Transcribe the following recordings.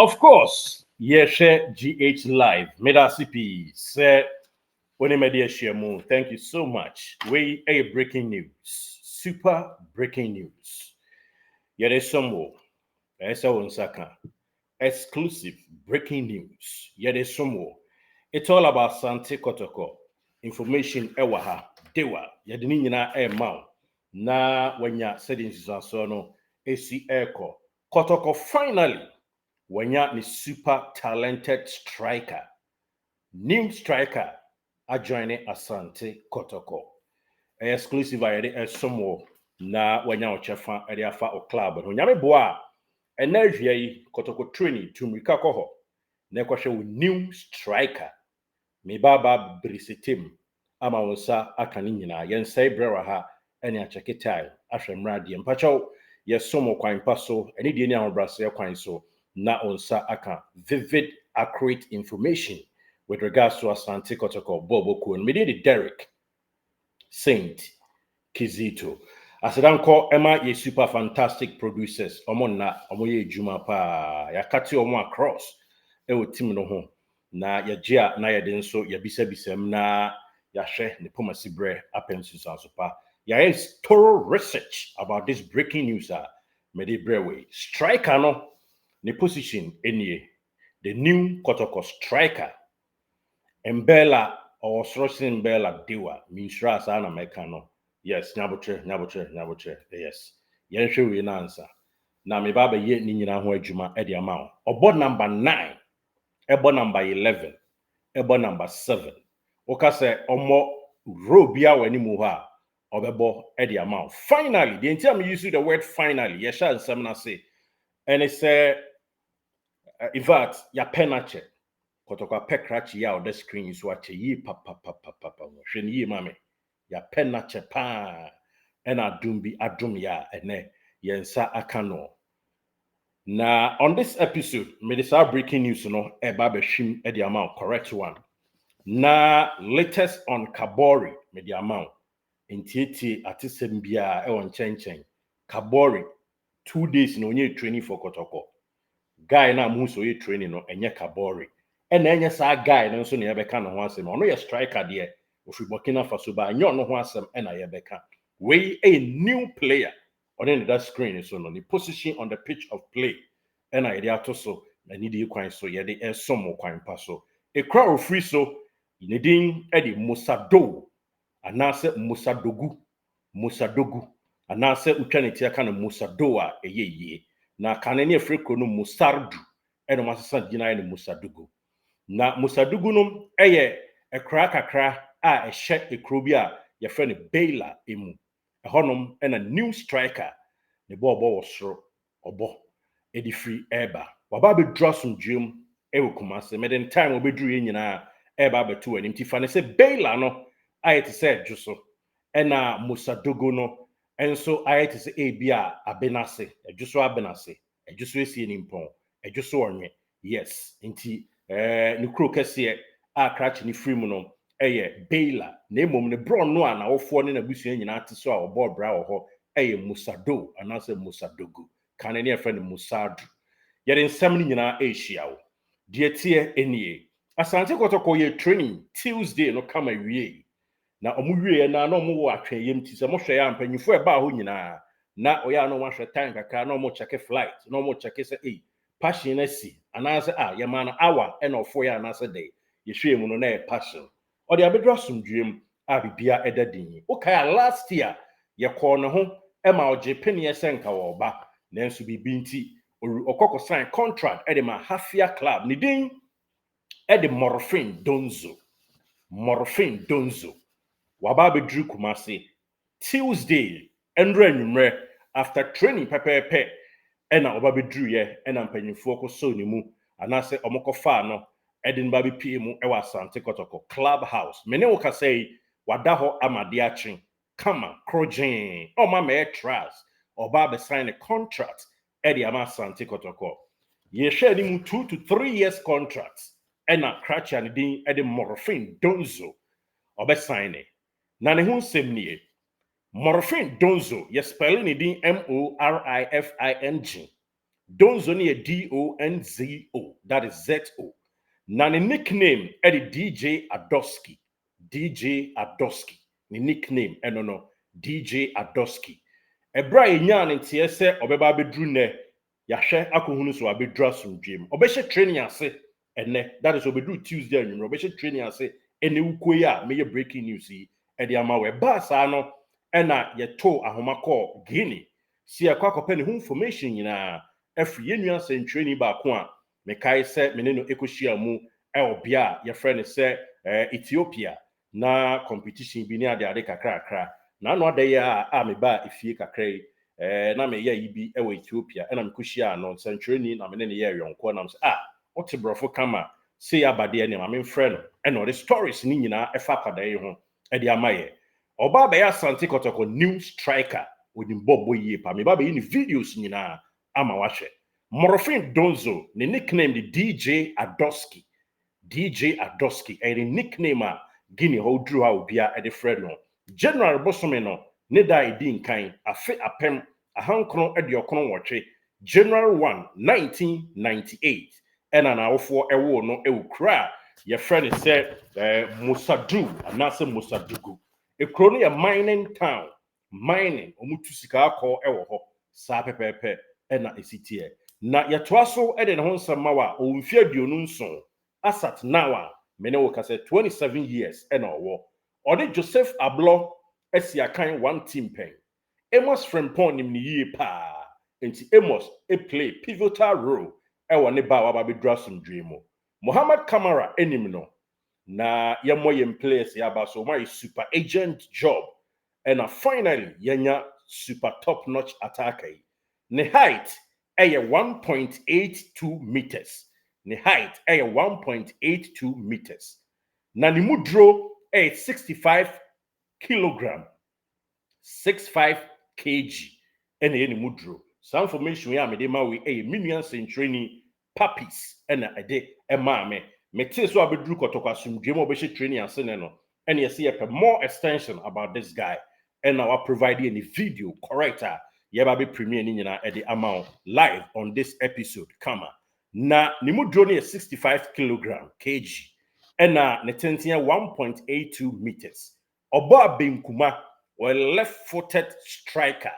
Of course, yes, GH Live, Medasipi, say, thank you so much. We a breaking news, super breaking news. Yet some more, exclusive breaking news. Yet some more. It's all about Sante Kotoko. Information ewaha, dewa, yadinina e mau. Na wenya settings no, AC Echo. Kotoko finally. Wenya ni super talented striker. New striker adjoining Asante Kotoko. Exclusive ayede somewhere na wenya ochefa ede afa o club. Onyame boa energy yi Kotoko training tumrika koho. Na kwahwe new striker. Me baba brisetim ama wonsa aka ni nyina yensa ibrera ha ene acheketai ahwemra de mpacho yesomo kwan paso ene de ni ahobrase kwan so na onsa aka vivid accurate information with regards to Asante Kotoko Bobo Kun. Me did Derek Saint Kizito. Asedanko Emma ye super fantastic producers. Omona omoye juma pa yakati omo across ewo team no ho na yagea na yede nso yabisa bisam na yahwe ne Kumasi bre apensus asopa. Ya thorough research about this breaking news me de brewe striker no ne position enie the new Kotoko striker Mbella or Srosin Mbella Diwa Mishra Sana Mekano. Yes, Nyabutre, yes. Yenshu we answer. Na me baba ye nina ho adwuma e de amount. Obo number 9, ebo number 11, ebo number 7. Oka se omo robia wani mu ha obebo e de amount. Finally, the entire me use the word finally. Yesha nsem na say. And it's in fact, ya penache. Kotoko pekrachi ya the screen is what ye papa shen ye mame ya penache pa and adum ya ene yensa akano. Na on this episode, me this breaking news no eba beshim e the amount correct one. Na latest on Kabori me the amount entieti atisem bia e won chen Kabori 2 days no nye training for Kotoko. Guy na mu so ye training no enye Kabori. And then yes, our guy, and so near Becca no asem. Ono your striker there, if we Burkina Faso, but you no asem and I Becca. We a new player on that screen is on the position on the pitch of play. And I there so I need you quite so yeah, the some more quite passo. A crowd free so in ding Eddie Musado, and now say Musadogu, and now say Utanity kind of Musadoa a ye. Na kanene friko no Musardu, and Massa Dina Musadugu. Na Musadugu no eye ekra kakra a ehye ekrobi a ye frɛ no Baila emu ɛhɔnom and a new striker ne bɔɔbɔ wɔ soro ɔbɔ edi free eba waba be drasum dwem ewo Kumasi meden time obeduru ye nyina eba betu anim ti fa ne sɛ Baila no aye te sɛ dwoso ɛna Musadugu no enso aye te sɛ ebi a abenase adwoso abenase adwoso esie ni mpɔn adwoso onwe yes nti ni kro kese a kratch ni free mu no eye Baila na emom ne bro no a na wofo ne na busua nyina ate so a obo bra wo ho eye Musado anase Musadogu kan ne e friend Musadu yere nsam ni nyina ehia wo de tie enie Asante Kotoko ye training Tuesday no kama wie na omu wie na omu wo atweyem ti se mo hwe ya mpanyufo e ba ho nyina na oya no wahwe time kakra na omu check flight na omu check se passion na si anase ye man hour e na ofo ya anase day ye hwe mu no na passion o de abedra sumdwem a bibia edadin o kai last year ye call no ho e ma oje penie senka wo ba nanso bibi nti okoko sign contract e de ma Hafia club ni din e de Morifing Donzo waba bedru Kumasi Tuesday endra nwumre after training pepepe ena oba bedru ye ena mpanyimfo ko so ni mu anase omokofa no edin ba be PM e wa Asante Kotoko clubhouse mene wo ka say wada ho amade achen kama krojen o ma me trust oba be sign a contract e de ama Asante Kotoko ye share ni mu 2 to 3 years contract ena kracha ni din e de Morifing Donzo oba sign it na ne hu nsem nie Morifing Donzo ye spelling ni din Morifing Donzo ne Donzo, that is ZO. Na ne nickname the DJ Adoski. DJ Adoski. Ne nickname no DJ Adoski. Ebra enya ne ntie se obeba bedru ne yahwe akohunu so abedru asomdwem. Obehye training ase ene, that is obedru Tuesday anwumro. Obehye training ase ene wukoyi a meye breaking news yi e de ama we ba sa no ena ye to ahoma call Guinea. Si akwa kope ne ho information nyina afri yenua sentweni ba ko a mekai se mene no ekohia mu e obia ye frɛ ne se Ethiopia na competition bi ne ade kakra na no ade ya a me ba efie kakra na me ye yi bi e Ethiopia na me kohyia no sentweni na mene ne ye yonko na me se wote brofo kama se ya bade ne ma me frɛ no e no the stories ni nyina e fa kwadae ho e de amaye oba be ya Asante Kotoko new striker odimbobo yie pa me ba be ni videos nyina ama wahwe Morifing Donzo ne nickname the DJ Adoski. DJ Adoski a nickname a Guinea ho dru ha obia e de frɛ no General Bosome no ne da edin kan afe apem ahankron e de okron wotwe General 1 1998 ena na awofo ewo no ewukra ye frɛ ne sɛ Musadu anase Musadugu ekro no ye mining town mining omutu sika akọ ewo ho sa pepepe ena esitie na yetoa so de ne ho nsɛm wa omfie aduonu nson asat now a mene wo ka say 27 years ena owo ode Joseph Ablo asiakan one team pen Amos Frempong nim ni yie pa enti Amos play pivotal role ewo ne ba wa ba bedra somdwemo Muhammad Kamara enim no na yemo yem players ya ba so my super agent job and finally yenya super top notch attacker ne height 1.82 meters ne height 1.82 meters na ne mudro 65 kilogram 65 kg ene ne mudro some information ya me de ma we million century puppies ena ede ema me te so abedru Kotoko asomdwem obehye training ase ne no ene yesi ye more extension about this guy and now provide any video corrector yeba be premiere ni nyina ede amount live on this episode kama na ni mu drone is 65 kilogram kg and na ne tentia 1.82 meters obo abenkuma or left-footed striker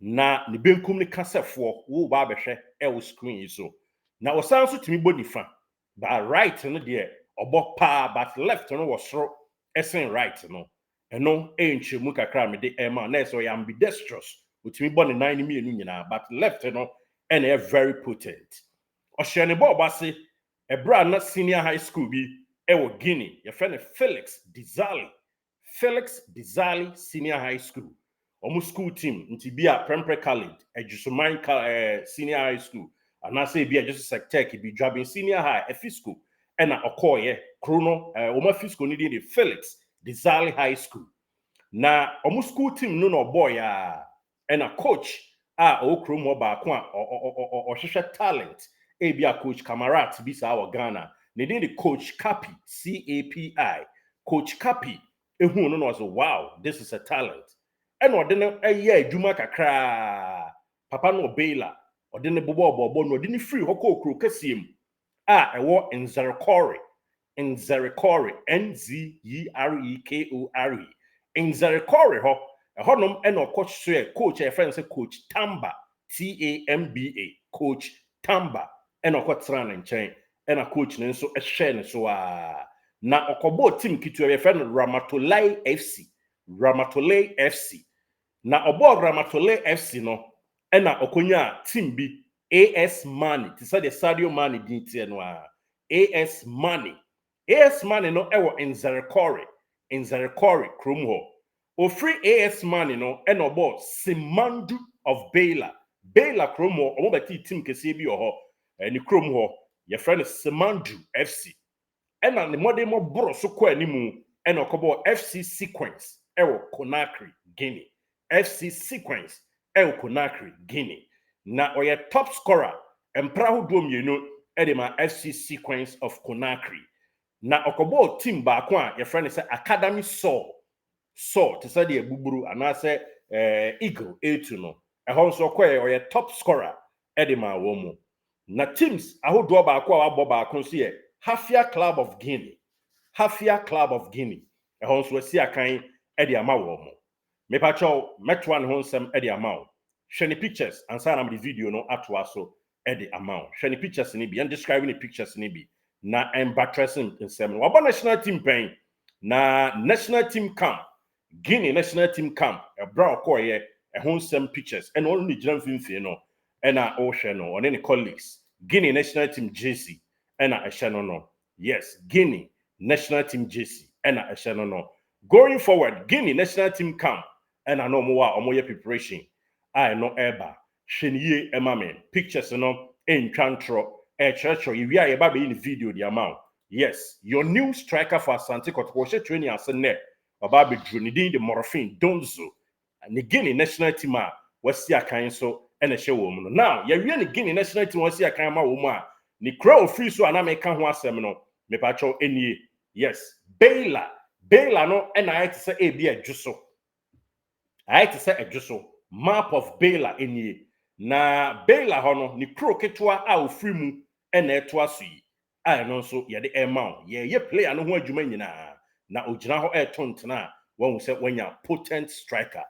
na ni benkum ni kasefo wo ba behwe e wo screen so na osan so timi body fa ba right no de obo pa but left no was so esen right no eno enchemu kakra me de ema na so ya ambidextrous utimi bɔ ne 9 mienu nyina but left no and a very potent ohye ne ball base ebra na senior high school bi e wo Guinea ye friend Felix Dizali senior high school omo school team nti bi a Prempeh College Ejusuman senior high school and I say bi a just sectech bi Dwabin senior high fiscal and na okoye krono omo fiscal ni dey Felix Dizali high school na omo school team no boy and a coach okrom ho ba ko a ohwehwe talent e bi a coach Kamarat bi sa wa Ghana ne dey the coach Capi CAPI coach Capi ehun no was wow this is a talent and ode ne adwuma kakra papa no Baila ode ne bobo no ode ne free hoko okro kasiem ewo Nzerekore Nzerekore Nzerekore ho honom eno coach so coach e friend say coach Tamba TAMBA coach Tamba eno kotra ne nchen ena coach ne nso ehwe ne so na okobo team kitu e friend Ramatolai FC na obo Ramatolai FC no ena okonya team bi AS Money ti say the Sadio Mane din tie no AS Money no ewo Nzerekore krom ho o free AS Money no and obo Simandu of Baila krom ho omo beti team kese bi ho ni krom ho your friend Simandu FC and the modern mo bro so kwa animu and okobo FC Sequence ewo Conakry Guinea FC Sequence ewo Conakry Guinea na oye top scorer empra ho do mienu edema FC Sequence of Conakry na okobo team ba ko a your friend say Academy Saw to say the buburu and I say Eagle A2 no. A horse or top scorer edema womo na teams ahodo baako a wabɔ baako nso yɛ Hafia Club of Guinea ɛhɔ nso asi akan ede ama womo mepacho metwa ne ho nsɛm ede ama wo hwɛ ne pictures ansa na me video no atoa so ede ama wo hwɛ ne pictures ni bi and describe ne pictures ni bi na embattressing nsɛm no wabɔ national team pen na national team camp Guinea national team camp ɛbra ɔkɔɔyɛ ɛho nsɛm pictures ɛna ɔno ne gyina mfimfini no ɛna ɔhwɛ no ɔne ne colleagues Guinea national team JC ɛna ɛhyɛ no yes Guinea national team JC ɛna ɛhyɛ no going forward Guinea national team camp ɛna no ɔmo a ɔmo yɛ preparation a ɛno ɛba hwɛ ne yie ɛma me pictures no ɛntwa ntorɔ ɛkyerɛkyerɛ yɛwie a yɛba bɛyi ne video de ama wo yes your new striker for Asante Kotoko wɔhyɛ training ase nnɛ ɔba bɛduru ne din de Morifing Donzo ne Guinea national team a wasi akan so ɛna ɛhyɛ wɔ mu no now yɛwie ne Guinea national team wasi akan ma wɔ mu a ne kura ofiri so anam ɛka ho asɛm no mepakyɛw ɛnie yes Baila no ɛna ayɛ te sɛ ebi adwo so ayɛ te sɛ adwo so map of Baila ɛnie na Baila hɔ no ne kuro ketewa a ofiri mu ɛna ɛtoa so yi a ɛno nso yɛde ɛma wo yɛyɛ player no ho adwuma nyinaa na ogyina hɔ ɛto ntena a wɔn sɛ wɔnya potent striker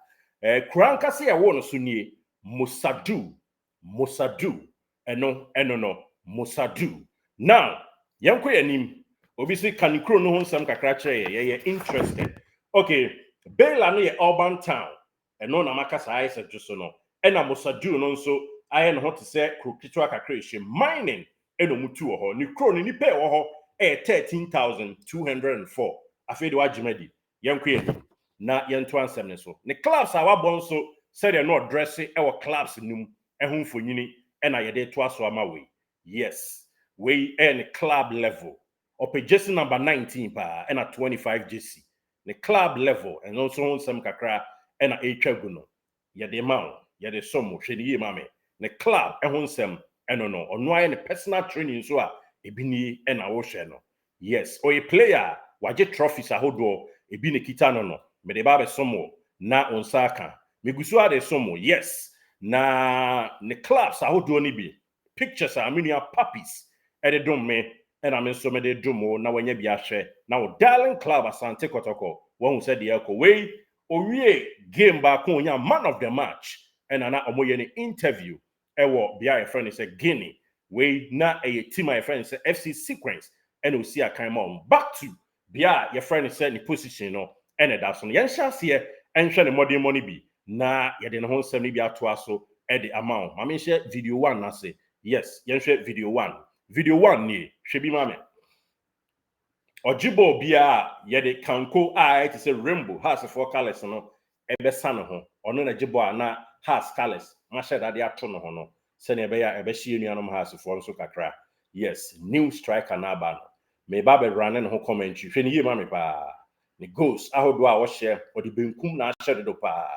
kura nkase ɛwɔ no so nie Mosadu ɛno no Mosadu now yɛnkɔ yɛnim obi si kan kuro no ho nsɛm kakra kyerɛ yɛyɛ interested okay Baila no yɛ urban town ɛno na makasa ayɛ sɛ dwo so no ɛna Mosadu no nso ayɛ no ho te sɛ kuro ketewa kakra ɛhyɛ mining ɛna mutu wɔ hɔ ne kuro no nipa ɛwɔ hɔ ɛyɛ 13,204 afei de wagyemadi yɛnkɔ yɛnim na yɛnto ansɛm ne so ne clubs a wabɔ nso sɛdeɛ no ɔdresse ɛwɔ clubs num ɛho mfonyini ɛna yɛde to aso ama wei yes wei ɛyɛ ne club level ɔpɛ jersey number 19 pa ɛna 25 jersey ne club level ɛno nso ho nsɛm kakra ɛna ɛtwa gu no yɛde ma wo yɛde som hwɛ ne yie ma me ne club ɛho nsɛm ɛno no ɔno ayɛ ne personal training so a ebi ni ɛna wohwɛ no yes ɔyɛ player wagye trophies ahodoɔ ebi ne kita no mede ba be som na onsa aka megusu ade som yes na ne clubs ahodoɔ ni bi pictures a menua puppies ɛde dom me ɛna me nso mede dom na wanya bi ahwɛ na wo darling club Asante Kotoko wɔn sɛ deɛ ɛkɔ wei owie game ba ko onya man of the match ɛna na ɔmo yɛ ne interview ɛwɔ bia yɛ friend sɛ Guinea wei na ɛyɛ team a yɛ friend sɛ FC Sequence ɛna osi akan ma ɔmo back to bia yɛ friend sɛ ne position no ɛna da so no yɛn hyɛ aseɛ ɛnhwɛ ne modern money bi na yɛde ne ho nsɛm ne bi atoa so ɛde ama wo mame hyɛ video 1 na se yes yɛnhwɛ video 1 nie hwɛ bi mame ɔgyibo bia yɛde kanko a ɛte sɛ rainbow has for colors no ɛbɛsa ne ho ɔno na gyibo a na has colors mahyɛ dade ato no ho no sɛnea ɛbɛyɛ ɛbɛhyɛ nuanom has for nso kakra yes new striker na aba no me ba be run ne ho commentary hwɛ ne yie mame pa ne goals ahodoɔ a wɔhyɛ ɔde benkum na ahyɛ dodo pa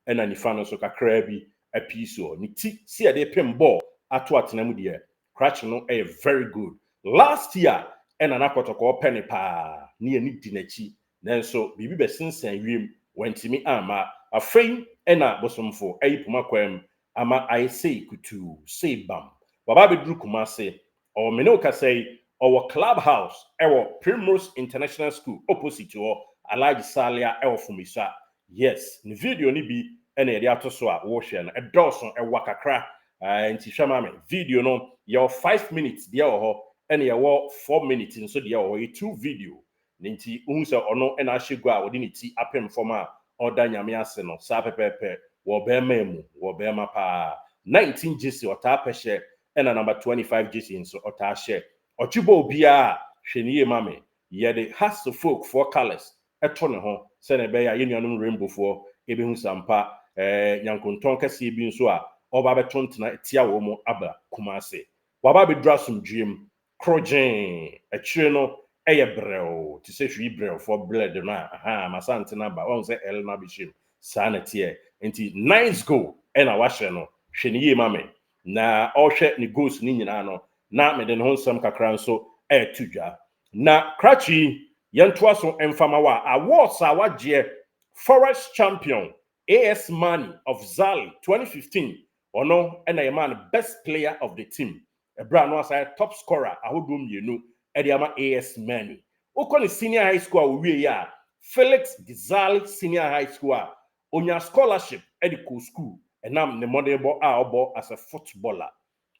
ɛna nifa no so kakra bi apiso ne ti si ɛde pem ball ato atena mu deɛ crutch no ɛyɛ very good last year ɛna na Kotoko penny pa ne ani di n'akyi nanso bibi bɛsensan wiem wantimi ama afei ɛna bosomfo ɛyi poma kwam ama I say kutu say bam baba be duru Kumasi or me no ka say our clubhouse ɛwɔ Primrose International School opposite to Alhaji Salia ɛwɔ Fumisa yes ne video ni bi ɛna yɛde ato so a wɔhwɛ no ɛdɔɔso ɛwɔ kakra nti hwɛ ma me video no yɛwɔ 5 minutes deɛ wɔ hɔ ɛna yɛwɔ 4 minutes nso deɛ wɔ hɔ 2 video ne nti wohu sɛ ɔno ɛna ahyɛ gu a wɔde ne ti apem fam a ɔda nyame ase no saa pɛpɛpɛ wɔ bɛrima mu wɔ bɛrima paa 19 jersey ɔtaa pɛhyɛ ɛna number 25 jersey nso ɔtaa hyɛ ɔtwibɔ obiara hwɛ ne yie ma me yɛde has the folk for colors ɛto ne ho sɛ ne bɛyɛ yɛnuanom rainbow for ebehu sampa nyankontɔn kɛseɛ bi nso a ɔba bɛto ntena tia wɔ mu aba Kumasi waba bɛdura somdwiem krogen akyire no ɛyɛ brɛw te sɛ hwi brɛw for blood no aha masante na ba wɔn sɛ el na bishim saa na tie nti nice goal ɛna wahyɛ no hwɛ ne yie ma me na ɔhwɛ ne goals ni nyinaa no na mede ne ho nsɛm kakra nso ɛto dwa na krachi yɛntoa so mfama wa awards a wagye forest champion AS Money of Zali 2015 Ono and a man best player of the team. A brand was a top scorer. I would you know Ediama AS Mani. Okon senior high school we ya Felix Gizali senior high school. Onya scholarship edical school. And I'm the modern ball as a footballer.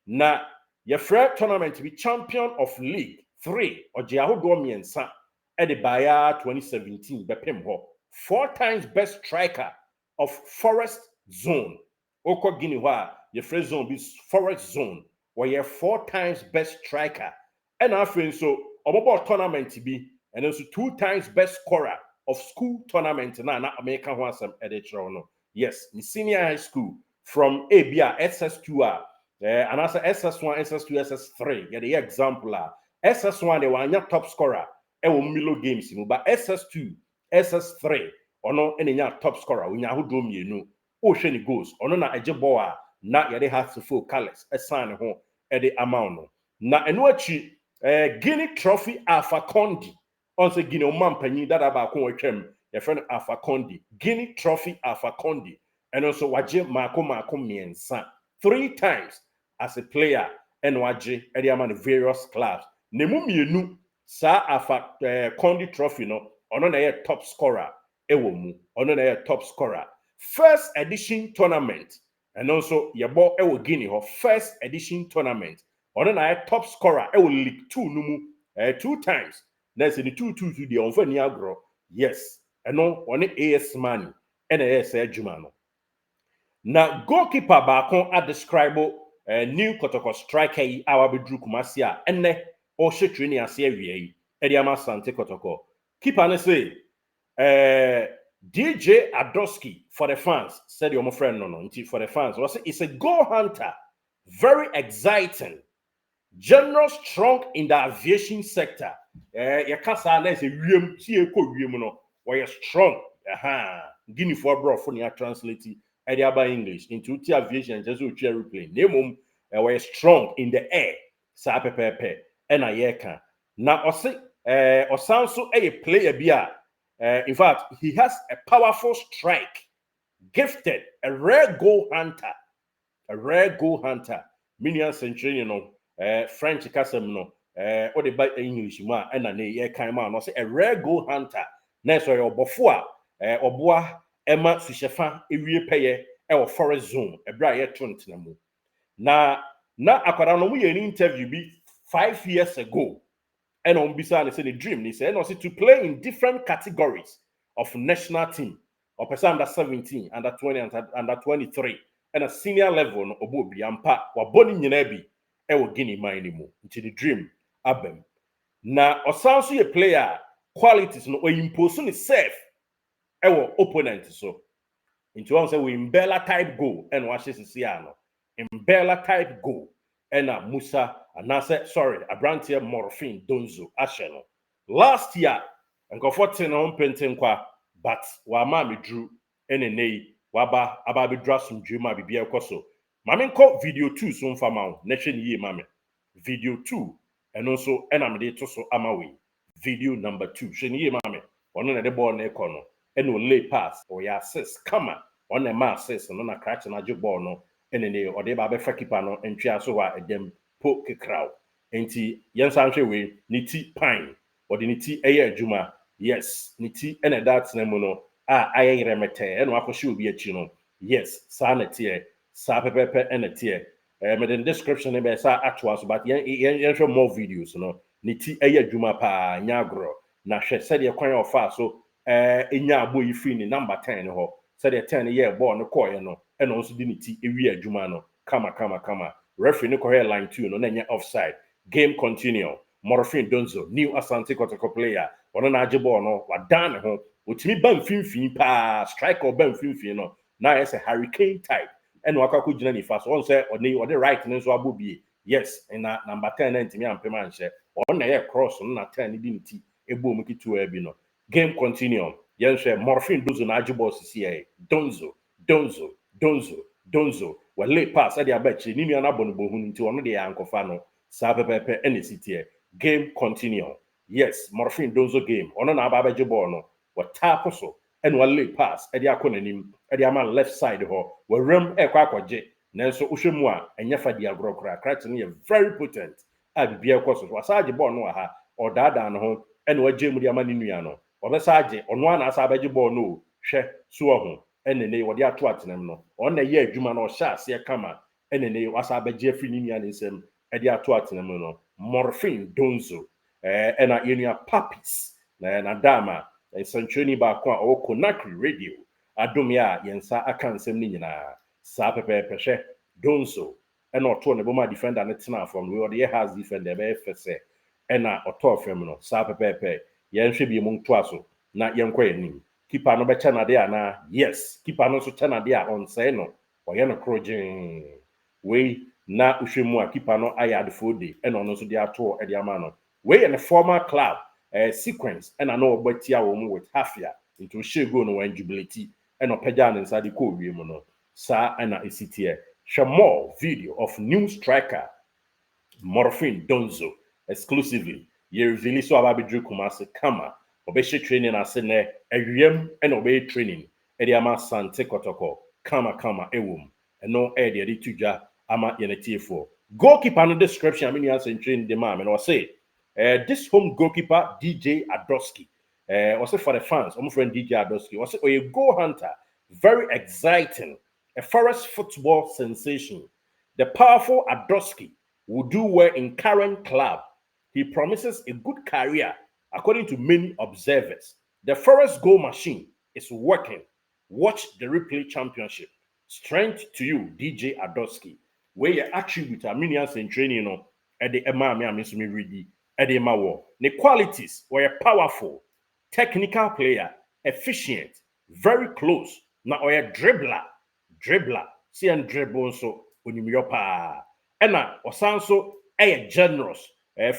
Na your friend tournament to be champion of League 3 or Jiahudo Miensa at the Bayer 2017 Bepem Ho. 4 times best striker of Forest Zone. Oko Guinea your friend zone be Forest Zone where you're 4 times best striker. And I feel so about tournament to be and also 2 times best scorer of school tournament na American one some editor no. Yes, in senior high school from ABA SS2 and also SS1, SS2, SS3. Get the example. SS1 they were top scorer. Milo games, but SS2, SS3, or no any top scorer. We now do me no. Ocean goes. Or no na ejeboa. Na yade has to full colors. A sign home at the amount. Na enwachi Guinea Trophy Alpha Condi. Also Guinea Mampani that about Conwechem. Your friend Alpha Condi. Guinea Trophy Alpha Condi. And also waje Marco Miensa. 3 times as a player NYG Ediaman various clubs. Nemu mienu sa afa Condi Trophy no ono na top scorer ewo ono na top scorer. First edition tournament and also yebo ewo Guinea ho first edition tournament ono na top scorer ewo League 2 numu 2 times. That's the 2-2 the onfa ni agro. Yes. Eno one AS Mani and AS Ejumano. Now, goalkeeper baako a describe new Kotoko striker yi a wabedru Kumasi a enne o hye training ase awie yi Ediama Sante Kotoko. Keeper ne say DJ Adoski for the fans said your friend no for the fans was it's a goal hunter, very exciting, general strong in the aviation sector. Yakasa na say wiem tie ko wiem no we strong. Guinea for bro for near translate Ediaba English into aviation just to airplane. Nemum were strong in the air. Sa pepepe and a yeka. Now or sound so a player bia. In fact, he has a powerful strike, gifted, a rare goal hunter. A rare goal hunter. Minion century, you know, French Casam no, or the by English ma and a year kind man. A rare goal hunter. Next or before Oboa Emma Sushefa ewie peye e Forest Zone e bra ye tontina mu na akwara no mu ye interview bi 5 years ago and on bisa and say the dream ni say no say to play in different categories of national team or person under 17 under 20 under 23 and a senior level no obo bi ampa wa boni nyina bi e wo Guinea man mu into the dream abem na osanso ye player qualities no o impose on itself our opponent so into one say we Mbella type goal and watch this no Mbella type goal and Musa and I said sorry Abrantia Morifing Donzo Asheno last year and go 14 on painting kwa but wa mami drew NNA waba ababi draw some dream ma bibia koso mami ko video 2 so mfama nation ye mami video 2 and also and I'm to so amawi video number 2 sheni ye mami ono na de ball na ekono and will lay pass or ya assist come on the mass assist no na crash na ball no ene or de ba be keeper no entwa so wa edem po kekraw enti yen sanhwe we ni ti pine or the ni ti eye adwuma yes ni ti ene that na mu no aye remete eno akoshe obi achi no yes sa na tie sa pepepe ene tie me the description e be sa actual so but yen show more videos no ni ti eye adwuma pa nya agro na hwe said ye kwan ofa so enya abo yi free ni number 10 ho said the 10 year ball no koye no and also diniti ewi adwuma no kama referee no koye line 2 no na nya offside game continue Morifing Donzo new Asante Kotoko player ono na age ball no wadan ho otimi ban finfin pa striker ban finfin no na yes a hurricane type and wakako gina ni fast on say on the right no so abobie yes na number 10 na ntimi ampema nche on na ye cross no na 10 diniti ebo mu kitu abi no game continue yes Morifing Donzo na age ball CCA Donzo well lay pass at the abachi ni na bonubo hu nti ono de ankofa no sa pepepe NCT game continue yes Morifing Donzo game ono na abaje ball no what tap so and well lay pass at the akonanim at the man left side ho we rem e kwa kwaje nanso wohwemu a enya fa dia grokra crack no ye very potent a bibia koso wasaje ball no ha odada no ho ene wagye mu dia ma ne nua no obesaje ono ana asa abegye ball no hwe so ho ene ne wode ato atenam no ona ye adwuma no hya ase kama ene ne wasa abegye afri ne nua ne nsem ede ato atenam no Morifing Donzo ena yenua Papis na dama nsantweni ba ko a Konakri radio adom ya yensa aka nsem ni nyina sa pepepe Donzo ena oto ne boma defender ne tena from we ode has defender be fese ena oto fem no sa pepepe yenhwe bi mu nto aso na yenkwa yanim keeper no be cha na de ana yes keeper no so cha na de a on say no oye no krojin we na uhwemu a keeper no ayade fode ena ono so de ato e de ama no we in a former club sequence ena no obatia wo mu with hafia into shego no wan jubility ena pagya ne nsa de ko wie mu no sa ena esitie hwe more video of new striker Morifing Donzo exclusively ye reveal so ababedru Kumasi kama obehye training ase ne awiem ena obey training e de ama Sante Kotoko kama ewom eno e de tudwa ama yenetiefo goalkeeper no description I mean answer training the man and say this home goalkeeper DJ Adoski also for the fans my friend DJ Adoski also a goal hunter very exciting a forest football sensation the powerful Adoski will do well in current club. He promises a good career according to many observers. The forest goal machine is working. Watch the replay championship. Strength to you, DJ Adoski. Where you attribute a minions in training, you know, at the Emma Miss me ready, at the Emma. The qualities were powerful, technical player, efficient, very close. Now or a dribbler, see and dribble so when you pa. Ena osanso generous.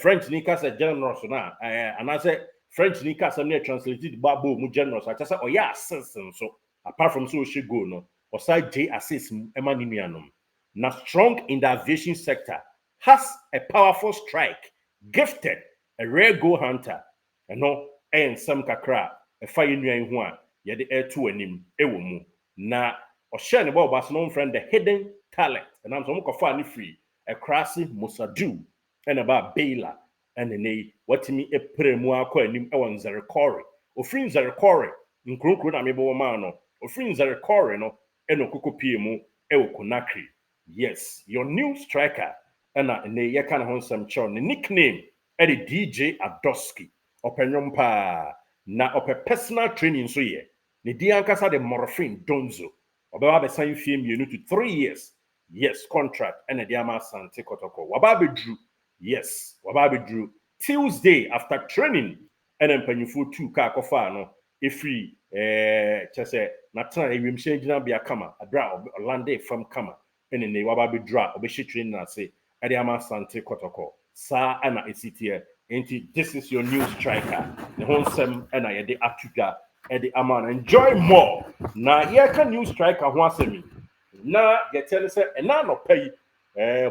French nika say generous na and I say French nika say near translated babo mu generous. I just say oya assist so apart from so she go no osai J assist emanimianum. Na strong in the aviation sector, has a powerful strike, gifted, a rare goal hunter. And no and some kakra a fire nyan ho a ye de air to anim ewo mu. Na oshe ne ball bas no friend the hidden talent. And I'm so fa ni free a crassy Musadu and about Baila and the what me a premu akwa anim e won Zerekore. Ofrin Zerekore nkronkro na mebo ma no. Ofrin Zerekore no eno kokopie mu e wo Konakri. Yes, your new striker and ye kind of some chow. The nickname Eddie DJ Adoski. Openyom pa na ope personal training so ye. Ni diankasa de Morifing Donzo. Obewa be sign fee you to 3 years. Yes, contract and a diama Sante Kotoko. Wababe drew. Yes, Wababe drew. Tuesday after training and then pennyful 2 car kofano. If we chese natana e wimshe jina bia kama adra Orlando from kama. And then Wababe draw obeshi training and say Adiama Sante Kotoko. Sa ana esitie. This is your new striker. The whole sem and I de atuga Eddie Aman. Enjoy more. Na yeka new striker who asemi. Na get tell say and now no pay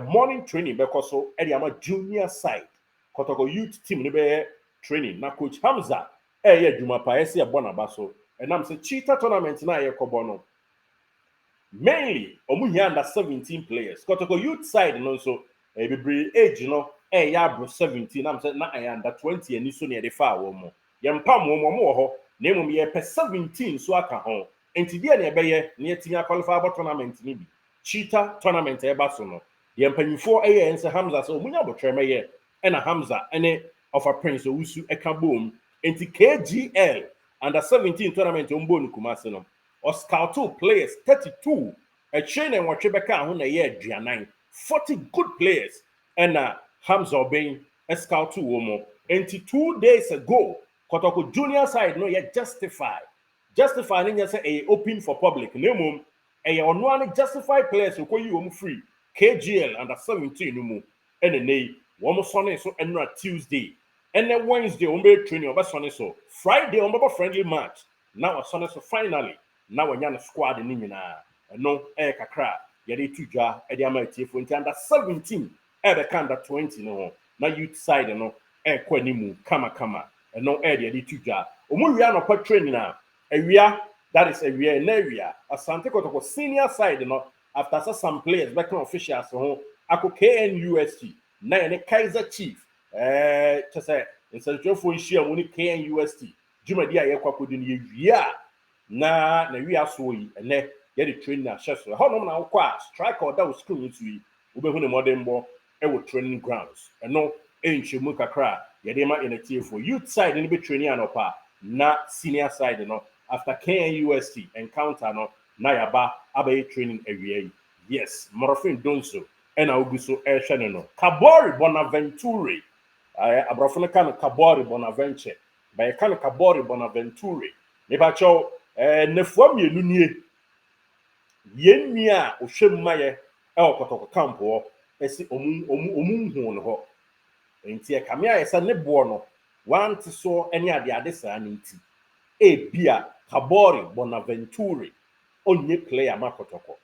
morning training because so Eddie Aman junior side. Kotoko youth team no be training. Na coach Hamza ye juma pa ese abona baso. And I'm say cheetah tournament na ye kobono. Mainly omuhia under 17 players. Kotoko youth side no so be age you know ya bro 17 I'm say na under 20 ani so ne de fa wo mo. Ye mpam wo mo ho na emom ye pe 17 so aka ho. Enti dia ne beye ne etinya qualify for tournament ni bi. Cheetah tournament e ba so no. Ye mpanyifo ense Hamza so omunya botweme ye e na Hamza ene of a Prince Owusu eka bom. Enti KGL under 17 tournament ombo no Kumasi no. Or scout 2 players 32 a chain and what Rebecca who na year 40 good players and Hamza obeying a scout 2 womo. And 2 days ago Kotoko junior side no yet justify in say a open for public no mum a on one justified players who call you free KGL under 17 no mu and a nay one Sunday so and Tuesday and then Wednesday on training over Sunday so Friday on friendly match now Sunday so finally now when you're squad in Nina no kakra yede tudwa e de amatiefo nti under 17 e be under 20 no na youth side no kwa nimu kama no e de tudwa omuwia no kwa training na awia that is awia na awia Asante Kotoko senior side no after some players back on officials ho ako KNUST na ne Kaiser Chief to say instead for issue mo ni KNUST jumadi a yekwakodi ne yewia na wi aso yi ene ye the training na hyeso ho no na wo a striker that was school ntu yi wo be hu ne modern ball wo training grounds eno enchemu kakra ye dey ma in for youth side ni be training anopa na senior side no after KNUST encounter no na yaba abaye training area. Yes, Morifing Donzo and Augusto Eshane no Kabori Bonaventure abrafone kan Kabori Bonaventure by kan Kabori Bonaventure me ba cho nefua mienu nie yenni a ohwem maye Kotoko camp ho esi omun hu no ho enti e kamea esa ne bo no wanti so ene ade saa ne nti bia Kabori Bonaventure onye player Kotoko.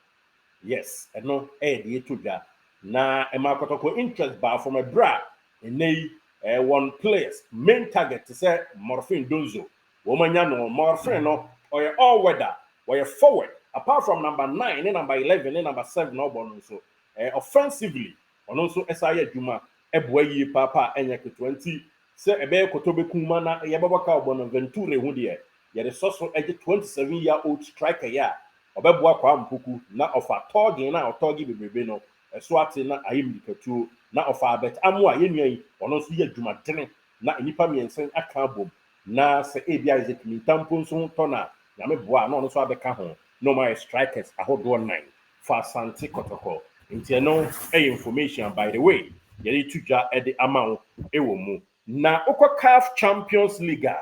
Yes, and no the tuja na Kotoko interest bar from a bra in one players main target to say Morifing Donzo woman no Morifing no or all weather or forward apart from number 9 and number 11 and number 7 no bon so offensively on also SIA Juma eboyi papa enyake 20 say ebe Kotobe kuma na yebabaka Bonaventure hu de ye the source 27-year-old striker ya obebua kwa mpuku na ofa togi na otogi bebebe no eso ate na ayimdikatu na ofa abet amu a yenwan ono so ye dwumadene na enipa miensen aka bom na se ebia Isaac Mintampo nso to na nyame boa na ono so abeka ho no my strikers ahodo 9 for Asante Kotoko nti no information by the way ye tujwa e de amawo ewo mu na okwa CAF Champions League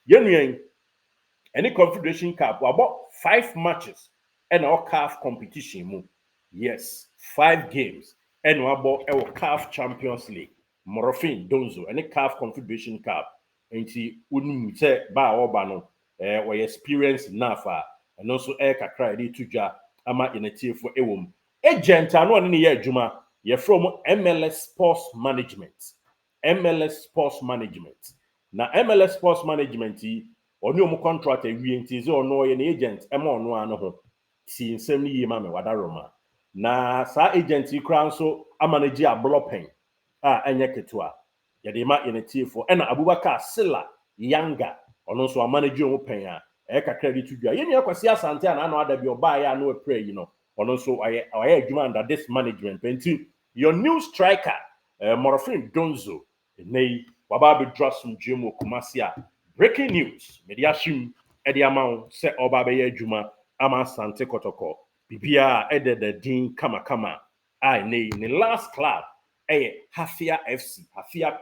yenwan any Confederation Cup about 5 matches and our CAF competition mu. Yes, 5 games and about our CAF Champions League. Morifing Donzo any CAF Confederation Cup. Enti unu say ba oba no we experience nafa and also kakra dey tuja ama inati for ewom. Agent anu ne ye adwuma ye from MLS Sports Management. MLS Sports Management. Na MLS Sports Management oni omu contract ewie nti ze ono ye na agent ema ono ano ho si nsem ni yima me wadaroma na sa agent kra nso amanage ablopen enye ketua ye de ma yenetiefo ena Abubakar Silla Yanga ono nso amanage omu pen kakra di tudua ye ni akwasi Asante na ano adabi oba ya no pray you know ono nso aye adwuma under this management penti your new striker Morifing Donzo nei waba be drasum jemo Kumasi. Breaking news, mediashim edi amount se oba beye adwuma ama Asante Kotoko. Bibia ede the din kama ne last club Hafia FC, Hafia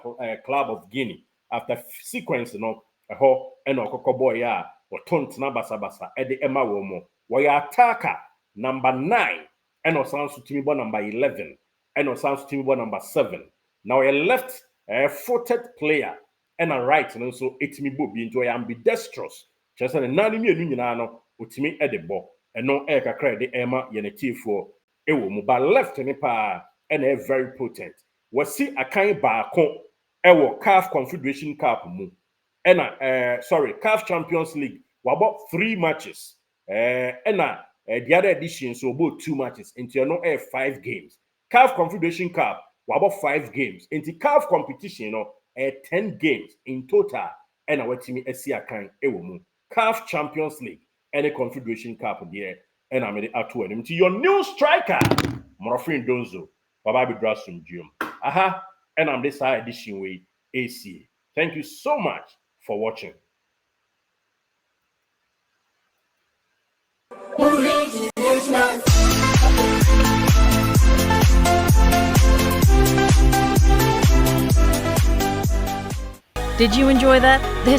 Club of Guinea. After sequence no ho eno kokko boy ya otont na basa edi ema womo. Waya attacker number 9 eno sansu timibo number 11 eno sansu timibo number 7. Now a left footed player and a right and also etimi bobi into ambidextrous just an nani mienu nyina no otimi e de bo eno kakra de ema yenetifo ewo mu ba left ni pa and very potent wasi akan baako ewo CAF Confederation Cup mu and CAF Champions League wabo 3 matches the other edition so about 2 matches into no 5 games CAF Confederation Cup wabo 5 games into CAF competition no 10 games in total and our team Esiakan Ewomu CAF Champions League and a Confederation Cup there and I'm at to your new striker Morifing Donzo Baba Drasum Jim and I'm this edition way AC. Thank you so much for watching. Did you enjoy that? This